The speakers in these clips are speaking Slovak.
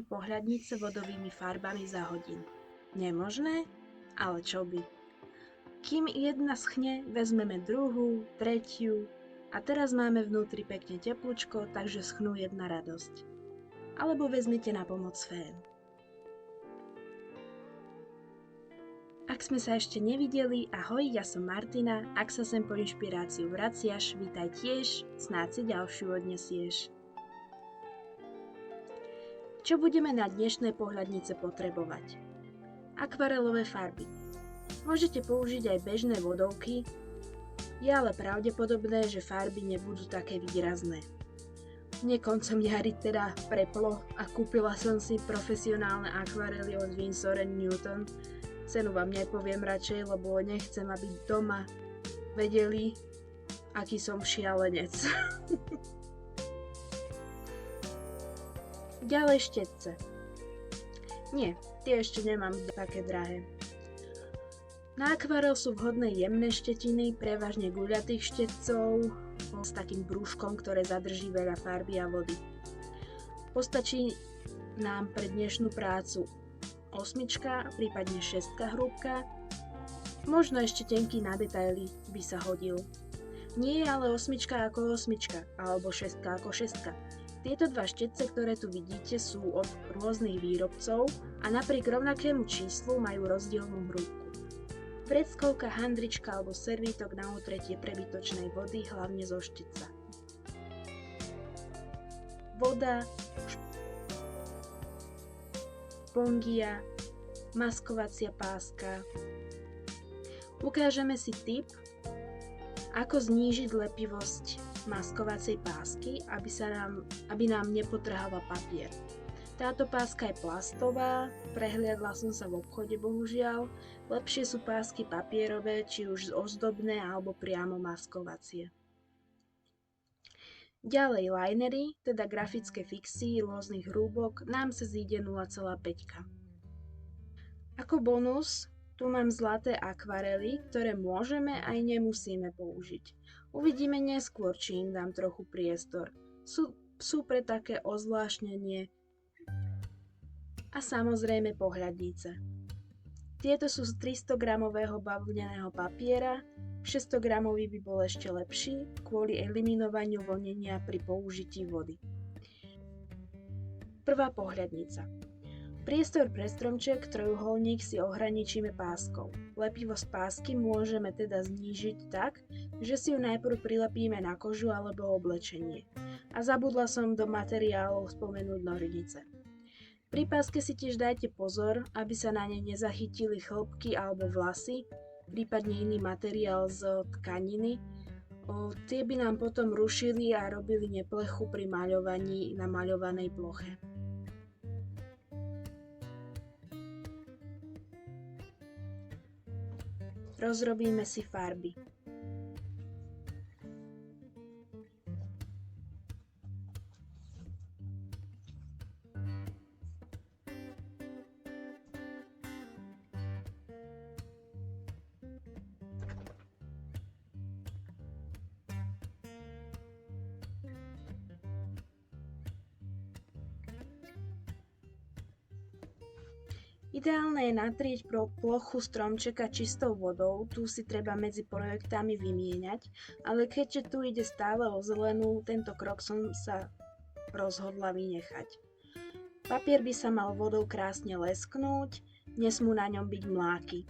pohľadnice vodovými farbami za hodinu. Nemožné? Ale čo by? Kým jedna schne, vezmeme druhú, tretiu a teraz máme vnútri pekne teplúčko, takže schnú jedna radosť. Alebo vezmite na pomoc fén. Ak sme sa ešte nevideli, ahoj, ja som Martina, ak sa sem po inšpiráciu vraciaš, vítaj tiež, snáď si ďalšiu odnesieš. Čo budeme na dnešné pohľadnice potrebovať? Akvarelové farby. Môžete použiť aj bežné vodovky, je ale pravdepodobné, že farby nebudú také výrazné. Mne koncom jary teda preplo a kúpila som si profesionálne akvarely od Winsor & Newton. Cenu vám nepoviem radšej, lebo nechcem, aby doma vedeli, aký som šialenec. Ďalej štetce. Nie, tie ešte nemám také drahé. Na akvarel sú vhodné jemné štetiny, prevažne guľatých štetcov s takým brúškom, ktoré zadrží veľa farby a vody. Postačí nám pre dnešnú prácu 8, prípadne 6 hrúbka. Možno ešte tenký na detaily by sa hodil. Nie je ale 8 ako 8, alebo 6 ako 6. Tieto dva štetce, ktoré tu vidíte, sú od rôznych výrobcov a napriek rovnakému číslu majú rozdielnú hrúbku. Vreckovka, handrička alebo servítok na utretie prebytočnej vody, hlavne zo štetca. Voda, špongia, maskovacia páska. Ukážeme si tip, ako znížiť lepivosť maskovacej pásky, aby nám nepotrhala papier. Táto páska je plastová, prehliadla som sa v obchode bohužiaľ, lepšie sú pásky papierové, či už ozdobné alebo priamo maskovacie. Ďalej linery, teda grafické fixy rôznych hrúbok, nám sa zíde 0,5. Ako bonus tu mám zlaté akvarely, ktoré môžeme aj nemusíme použiť. Uvidíme neskôr, či im dám trochu priestor. Sú pre také ozvláštnenie a samozrejme pohľadnice. Tieto sú z 300 gramového bavlneného papiera, 600 gramový by bol ešte lepší kvôli eliminovaniu vlnenia pri použití vody. Prvá pohľadnica. Priestor pre stromček, trojuholník si ohraničíme páskou. Lepivosť pásky môžeme teda znížiť tak, že si ju najprv prilepíme na kožu alebo oblečenie. A zabudla som do materiálov spomenúť nožnice. Pri páske si tiež dajte pozor, aby sa na ne nezachytili chlpky alebo vlasy, prípadne iný materiál z tkaniny. Tie by nám potom rušili a robili neplechu pri maľovaní na maľovanej ploche. Rozrobíme si farby. Ideálne je natrieť plochu stromčeka čistou vodou, tu si treba medzi projektami vymieňať, ale keďže tu ide stále o zelenú, tento krok som sa rozhodla vynechať. Papier by sa mal vodou krásne lesknúť, nesmú na ňom byť mláky.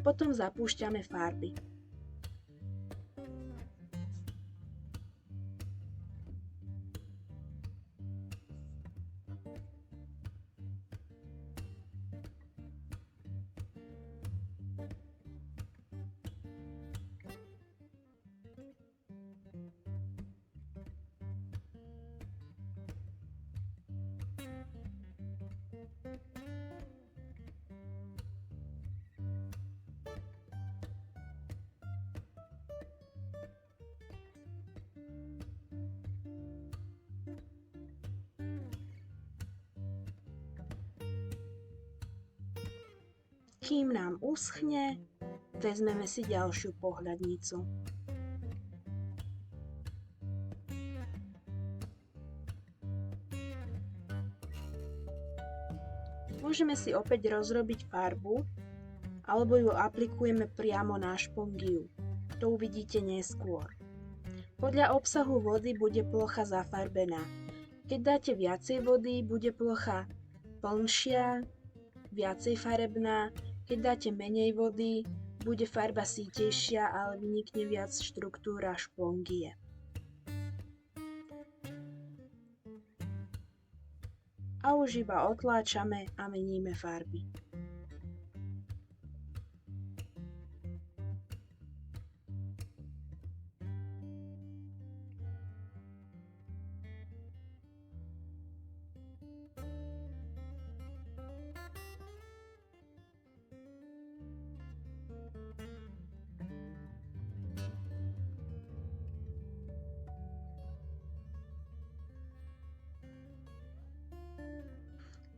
Potom zapúšťame farby. Kým nám uschne, vezmeme si ďalšiu pohľadnicu. Môžeme si opäť rozrobiť farbu, alebo ju aplikujeme priamo na špongiu. To uvidíte neskôr. Podľa obsahu vody bude plocha zafarbená. Keď dáte viacej vody, bude plocha plnšia, viacej farebná. Keď dáte menej vody, bude farba sítejšia, ale vynikne viac štruktúra špongie. A už iba otláčame a meníme farby.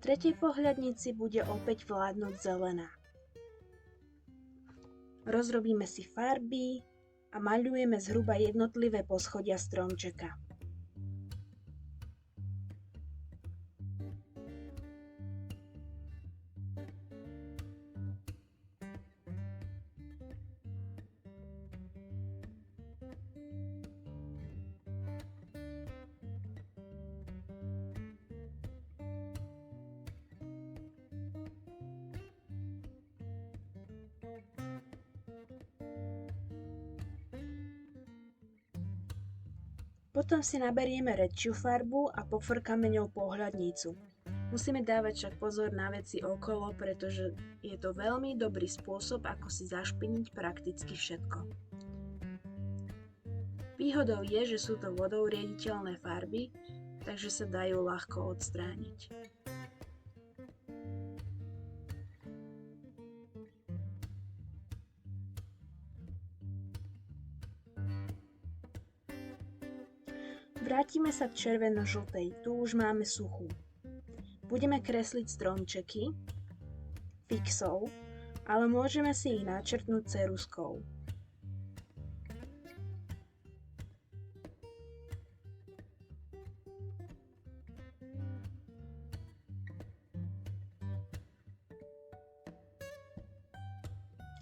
V tretej pohľadnici bude opäť vládnuť zelená. Rozrobíme si farby a maľujeme zhruba jednotlivé poschodia stromčeka. Potom si naberieme redšiu farbu a pofrkame ňou pohľadnicu. Musíme dávať však pozor na veci okolo, pretože je to veľmi dobrý spôsob, ako si zašpiniť prakticky všetko. Výhodou je, že sú to vodou riediteľné farby, takže sa dajú ľahko odstrániť. Vrátime sa k červeno-žltej, tu už máme suchú. Budeme kresliť stromčeky fixou, ale môžeme si ich načrtnúť ceruzkou.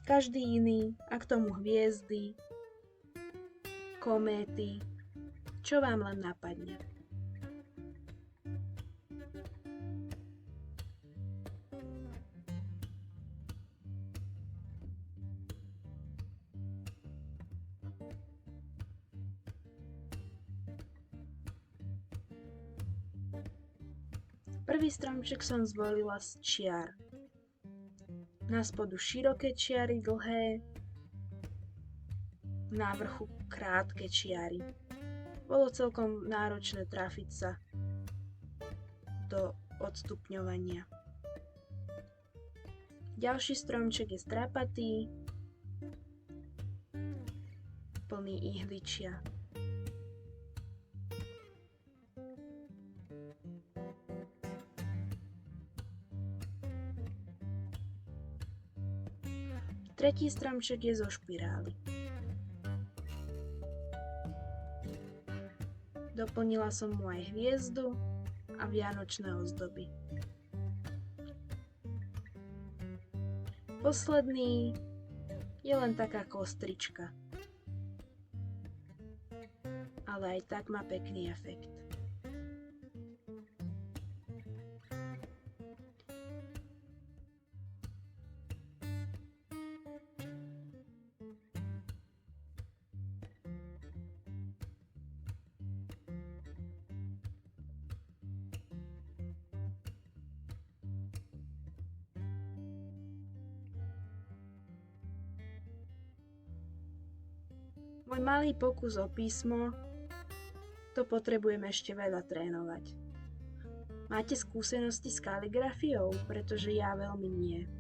Každý iný, a k tomu hviezdy, kométy, čo vám len napadne. Prvý stromček som zvolila z čiar. Na spodu široké čiary, dlhé, na vrchu krátke čiary. Bolo celkom náročné trafiť sa do odstupňovania. Ďalší stromček je strapatý, plný ihličia. Tretí stromček je zo špirály. Doplnila som mu aj hviezdu a vianočné ozdoby. Posledný je len taká kostrička, ale aj tak má pekný efekt. Môj malý pokus o písmo, to potrebujem ešte veľa trénovať. Máte skúsenosti s kaligrafiou? Pretože ja veľmi nie.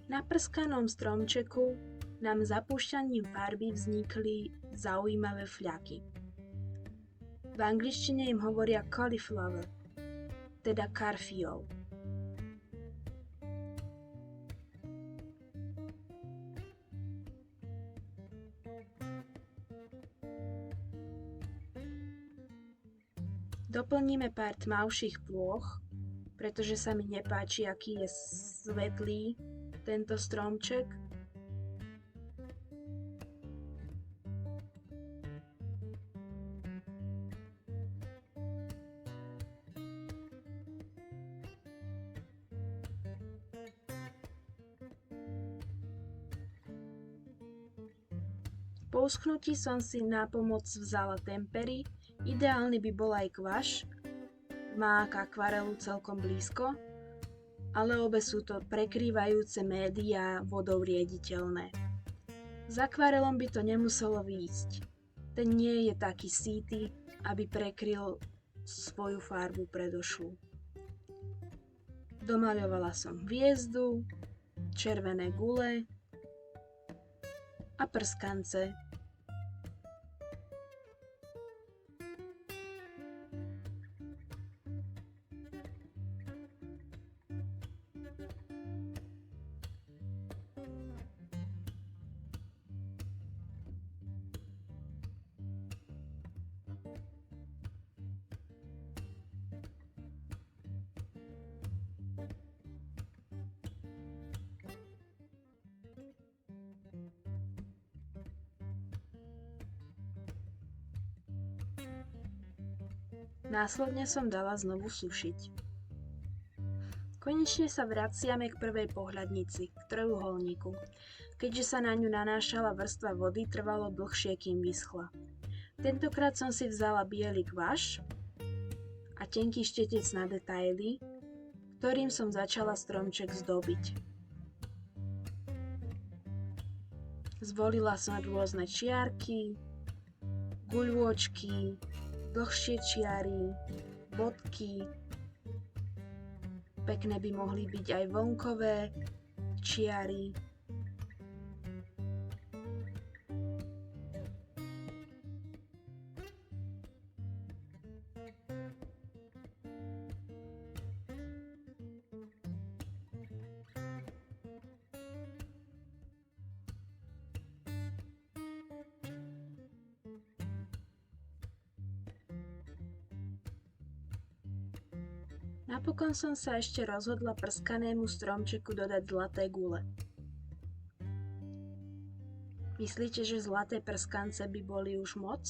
Na prskanom stromčeku nám zapúšťaním farby vznikli zaujímavé fľaky. V angličtine im hovoria cauliflower, teda karfiol. Doplníme pár tmavších plôch, pretože sa mi nepáči, aký je svetlý tento stromček. Po uschnutí som si na pomoc vzala tempery, ideálny by bol aj kvaš, má k akvarelu celkom blízko, ale obe sú to prekrývajúce médiá vodou riediteľné. S akvarelom by to nemuselo výjsť. Ten nie je taký sýty, aby prekryl svoju farbu predošlú. Domaľovala som hviezdu, červené gule a prskance. Následne som dala znovu sušiť. Konečne sa vraciame k prvej pohľadnici, k trojuholníku. Keďže sa na ňu nanášala vrstva vody, trvalo dlhšie, kým vyschla. Tentokrát som si vzala biely kvaš a tenký štetec na detaily, ktorým som začala stromček zdobiť. Zvolila som rôzne čiarky, guľôčky, dlhšie čiary, bodky. Pekné by mohli byť aj vlnkové čiary. Napokon som sa ešte rozhodla prskanému stromčeku dodať zlaté gule. Myslíte, že zlaté prskance by boli už moc?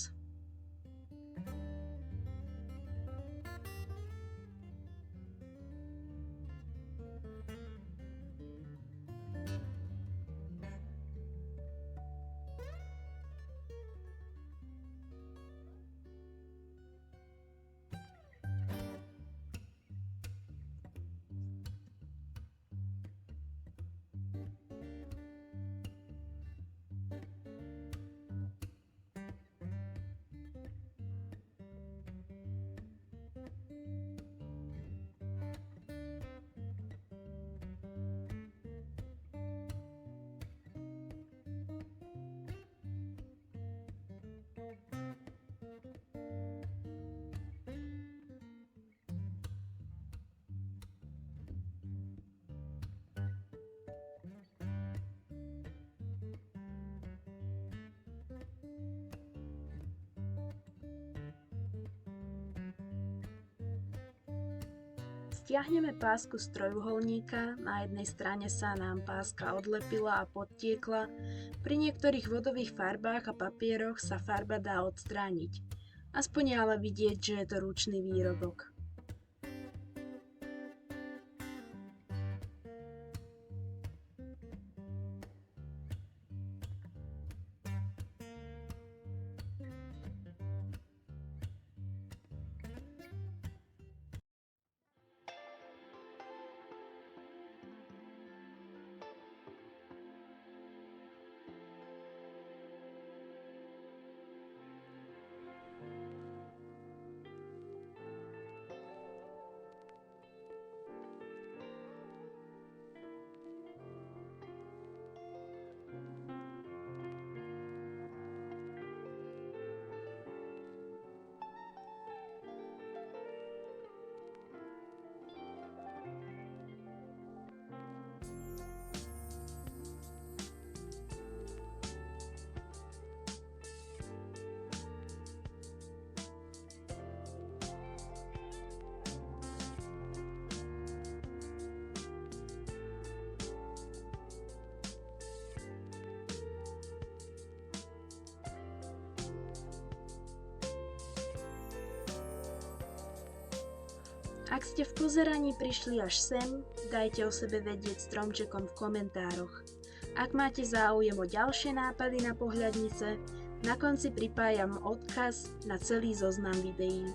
Stiahneme pásku z trojuholníka, na jednej strane sa nám páska odlepila a podtiekla, pri niektorých vodových farbách a papieroch sa farba dá odstrániť. Aspoň je ale vidieť, že je to ručný výrobok. Ak ste v pozeraní prišli až sem, dajte o sebe vedieť stromčekom v komentároch. Ak máte záujem o ďalšie nápady na pohľadnice, na konci pripájam odkaz na celý zoznam videí.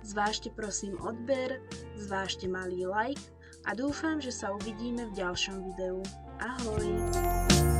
Zvážte prosím odber, zvážte malý like a dúfam, že sa uvidíme v ďalšom videu. Ahoj!